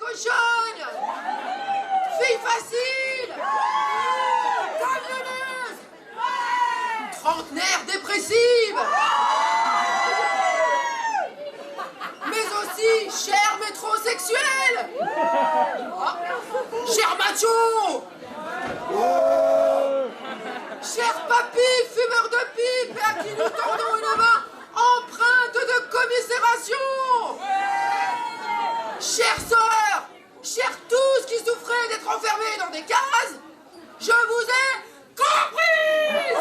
cochonne, fille facile, camionneuse, trentenaire dépressive, mais aussi chère métrosexuelle, cher macho, cher papy fumeur de pipe et à qui nous tendons une main empreinte de commisération. Chères sœurs, chers tous qui souffrez d'être enfermés dans des cases, je vous ai compris.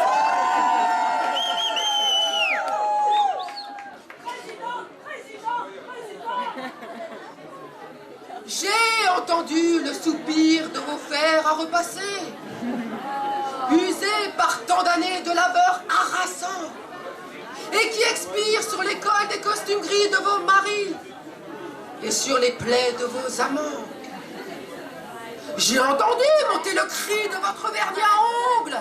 J'ai entendu le soupir de vos fers à repasser, usés par tant d'années de labeur harassant, et qui expirent sur l'école des costumes gris de vos maris et sur les plaies de vos amants. J'ai entendu monter le cri de votre vernis à ongles,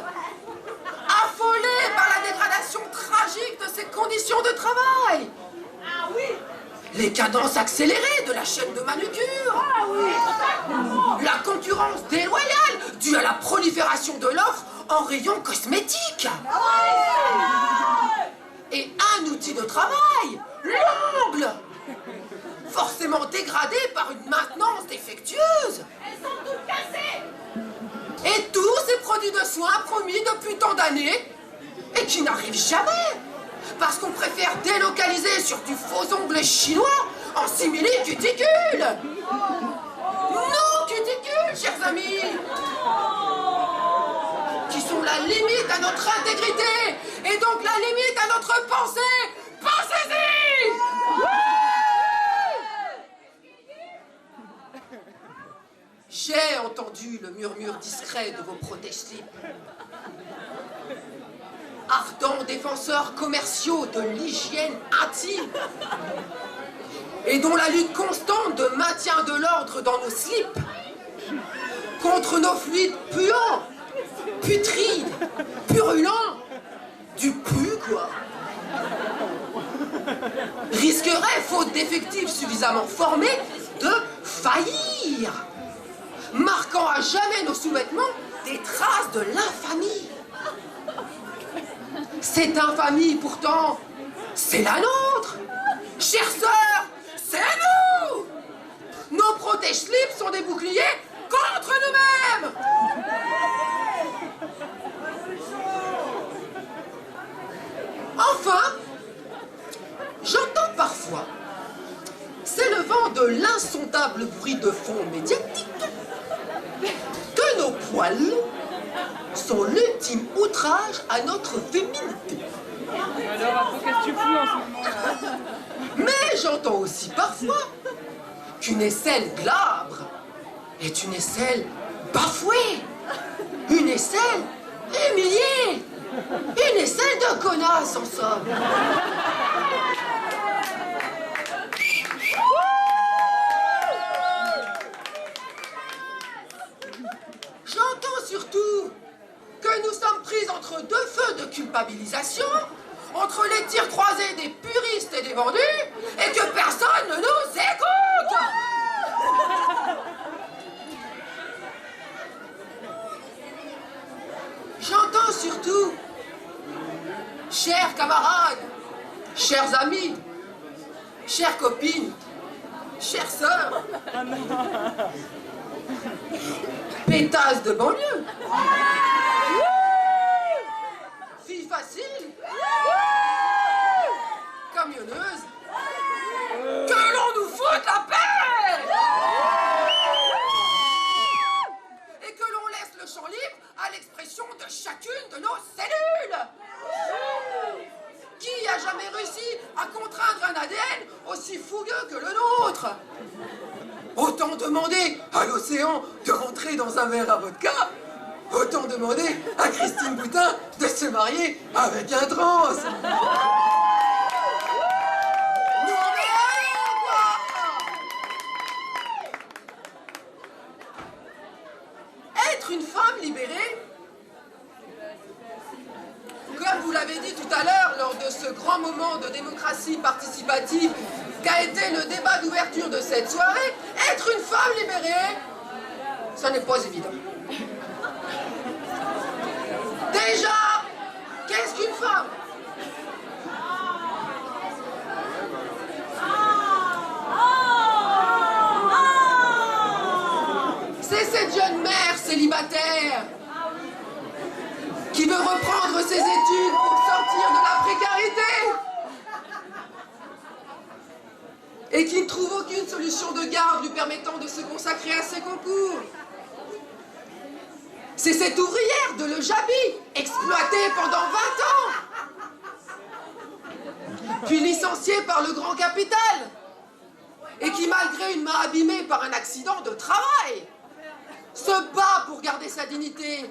affolé par la dégradation tragique de ses conditions de travail. Ah oui. Les cadences accélérées de la chaîne de manucure. Ah oui. La concurrence déloyale due à la prolifération de l'offre en rayon cosmétique. Et un outil de travail, l'ongle, forcément dégradé par une maintenance défectueuse. Elles sont toutes cassées. Et tous ces produits de soins promis depuis tant d'années et qui n'arrivent jamais parce qu'on préfère délocaliser sur du faux ongle chinois en simili-cuticule. Nos cuticules, chers amis, qui sont la limite à notre intégrité et donc la limite à notre pensée. Pensez-y! J'ai entendu le murmure discret de vos protège-slips. Ardents défenseurs commerciaux de l'hygiène intime et dont la lutte constante de maintien de l'ordre dans nos slips contre nos fluides puants, putrides, purulents, du pu quoi, risquerait, faute d'effectifs suffisamment formés, de faillir, marquant à jamais nos sous-vêtements des traces de l'infamie. Cette infamie, pourtant, c'est la nôtre. Chères sœurs, c'est nous. Nos protège-slips sont des boucliers contre nous-mêmes. Enfin, j'entends parfois, s'élevant de l'insondable bruit de fond médiatique, que nos poils sont l'ultime outrage à notre féminité. Alors, qu'est-ce que tu fous en ce moment-là? Mais j'entends aussi parfois qu'une aisselle glabre est une aisselle bafouée, une aisselle humiliée, une aisselle de connasse en somme. J'entends surtout que nous sommes pris entre deux feux de culpabilisation, entre les tirs croisés des puristes et des vendus, et que personne ne nous écoute. J'entends surtout, chers camarades, chers amis, chères copines, chères sœurs, pétasses de banlieue, filles faciles, camionneuse, que l'on nous foute la paix et que l'on laisse le champ libre à l'expression de chacune de nos cellules. Qui a jamais réussi à contraindre un ADN aussi fougueux que le nôtre? Autant demander à l'océan de rentrer dans un verre à vodka, autant demander à Christine Boutin de se marier avec un trans. Être une femme libérée, comme vous l'avez dit tout à l'heure lors de ce grand moment de démocratie participative qu'a été le débat d'ouverture de cette soirée, être une femme libérée Ça n'est pas évident. Déjà, qu'est-ce qu'une femme? C'est cette jeune mère célibataire qui veut reprendre ses études pour sortir de la précarité et qui ne trouve aucune solution de garde lui permettant de se consacrer à ses concours. C'est cette ouvrière de Le Jabi, exploitée pendant 20 ans, puis licenciée par le grand capital, et qui, malgré une main abîmée par un accident de travail, se bat pour garder sa dignité.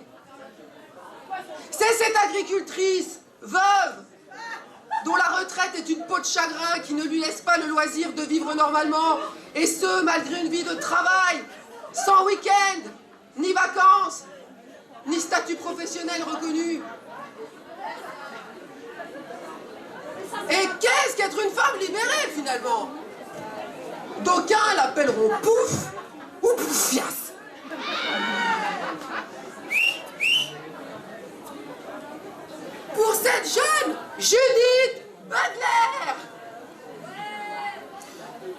C'est cette agricultrice, veuve, dont la retraite est une peau de chagrin qui ne lui laisse pas le loisir de vivre normalement, et ce, malgré une vie de travail, sans week-end, ni vacances, ni statut professionnel reconnu. Et qu'est-ce qu'être une femme libérée, finalement? D'aucuns l'appelleront pouf ou poufiasse. Pour cette jeune Judith Butler,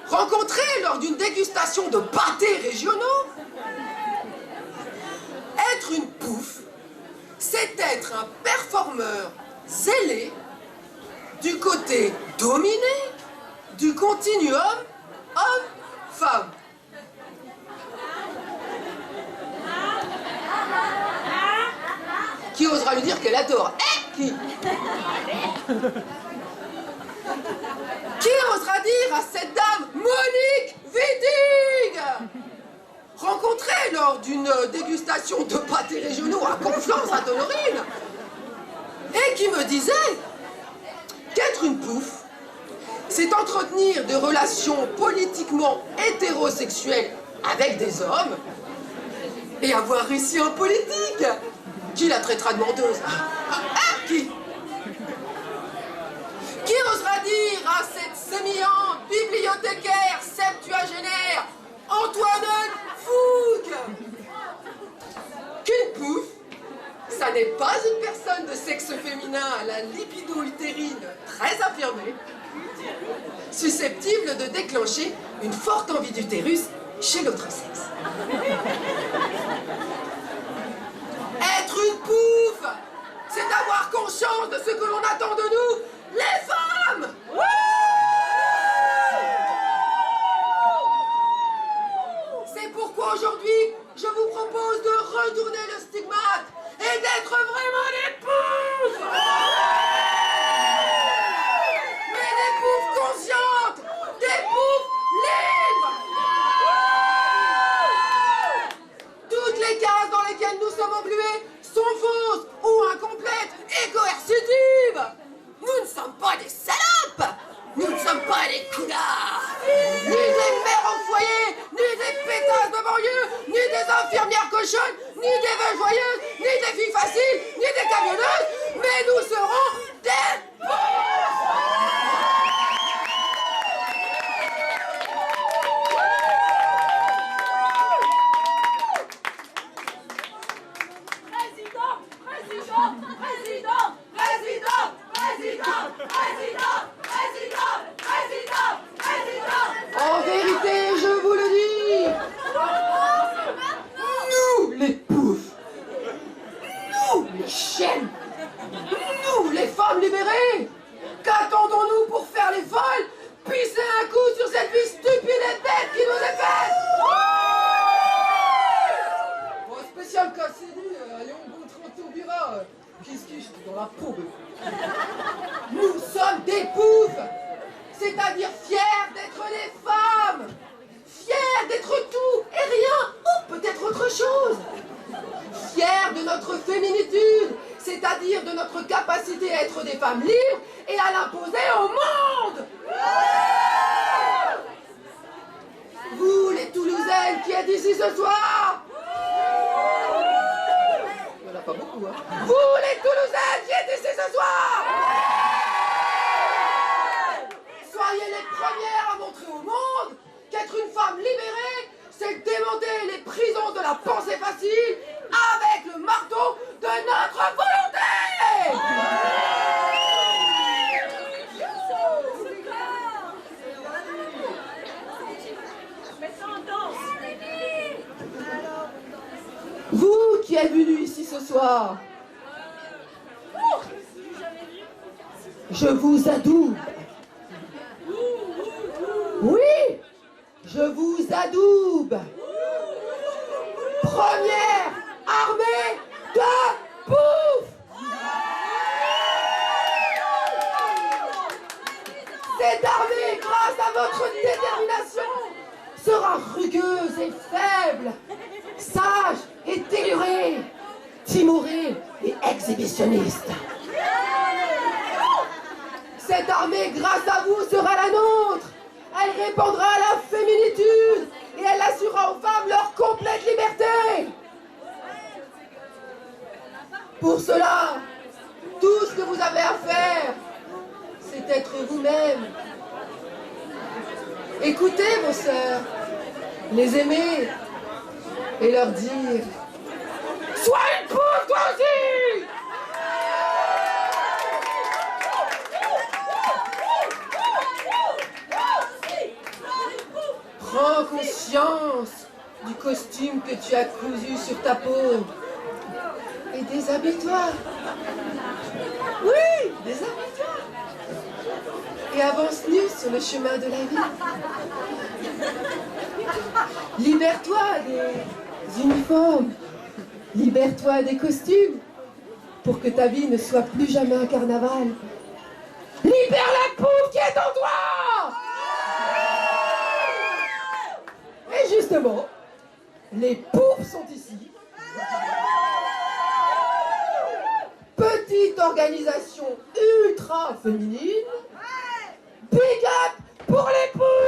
rencontrée lors d'une dégustation de pâtés régionaux, être une pouf, c'est être un performeur zélé du côté dominé du continuum homme-femme. Qui osera lui dire qu'elle adore? Qui osera dire à cette dame Monique Wittig, rencontrée lors d'une dégustation de pâtés régionaux à Conflans, à Honorine, et qui me disait qu'être une pouffe, c'est entretenir des relations politiquement hétérosexuelles avec des hommes et avoir réussi en politique. Qui la traitera de menteuse? Qui osera dire à cette sémillante bibliothécaire septuagénaire Antoine Fouque qu'une pouffe, ça n'est pas une personne de sexe féminin à la lipido-utérine très affirmée, susceptible de déclencher une forte envie d'utérus chez l'autre sexe. Être une pouffe, c'est avoir conscience de ce que l'on attend de nous, les femmes. C'est pourquoi aujourd'hui, je vous propose de retourner le stigmate et d'être vraiment des poufs. Mais des poufs conscientes, des poufs libres. Toutes les cases dans lesquelles nous sommes englués sont fausses ou incomplètes et coercitives. Nous ne sommes pas des salopes. Nous ne sommes pas des connards. Ni des mères au foyer, ni des pétasses de banlieue, ni des infirmières cochonnes, ni des veuves joyeuses, ni des filles faciles, ni des camionneuses, mais nous serons des En vérité, je vous le dis, nous les poufs, nous les chiennes, nous les femmes libérées, qu'attendons-nous pour faire les folles, pisser un coup sur cette vie stupide et bête qui nous est faite? Bon, spécial Cassini, Léon Gontran-Taubira, kiss-kiss dans la peau. Nous sommes des poufs, c'est-à-dire fiers d'être des femmes, fiers d'être tout et rien, ou peut-être autre chose, fiers de notre féminitude, c'est-à-dire de notre capacité à être des femmes libres et à l'imposer au monde. Vous, les Toulousaines qui êtes ici ce soir, il n'y en a pas beaucoup, hein. Vous, les Toulousaines qui êtes ici ce soir, soyez les premières à montrer au monde qu'être une femme libérée, c'est démonter les prisons de la pensée Vous qui êtes venus ici ce soir, je vous adoube. Oui, je vous adoube. Première armée de pouf. Cette armée, grâce à votre détermination, sera rugueuse et faible, sage et tellurée, timorée et exhibitionniste. Cette armée, grâce à vous, sera la nôtre. Elle répandra la féminitude et elle assurera aux femmes leur complète liberté. Pour cela, tout ce que vous avez à faire, c'est être vous-même. Écoutez vos sœurs, les aimer et leur dire « Sois une poule, toi aussi !» Prends conscience du costume que tu as cousu sur ta peau et déshabille-toi. Oui, déshabille-toi. Et avance nu sur le chemin de la vie. Libère-toi des uniformes. Libère-toi des costumes pour que ta vie ne soit plus jamais un carnaval. Libère la pouffe qui est en toi! Et justement, les poufs sont ici. Petite organisation ultra féminine. Big up pour les poufs!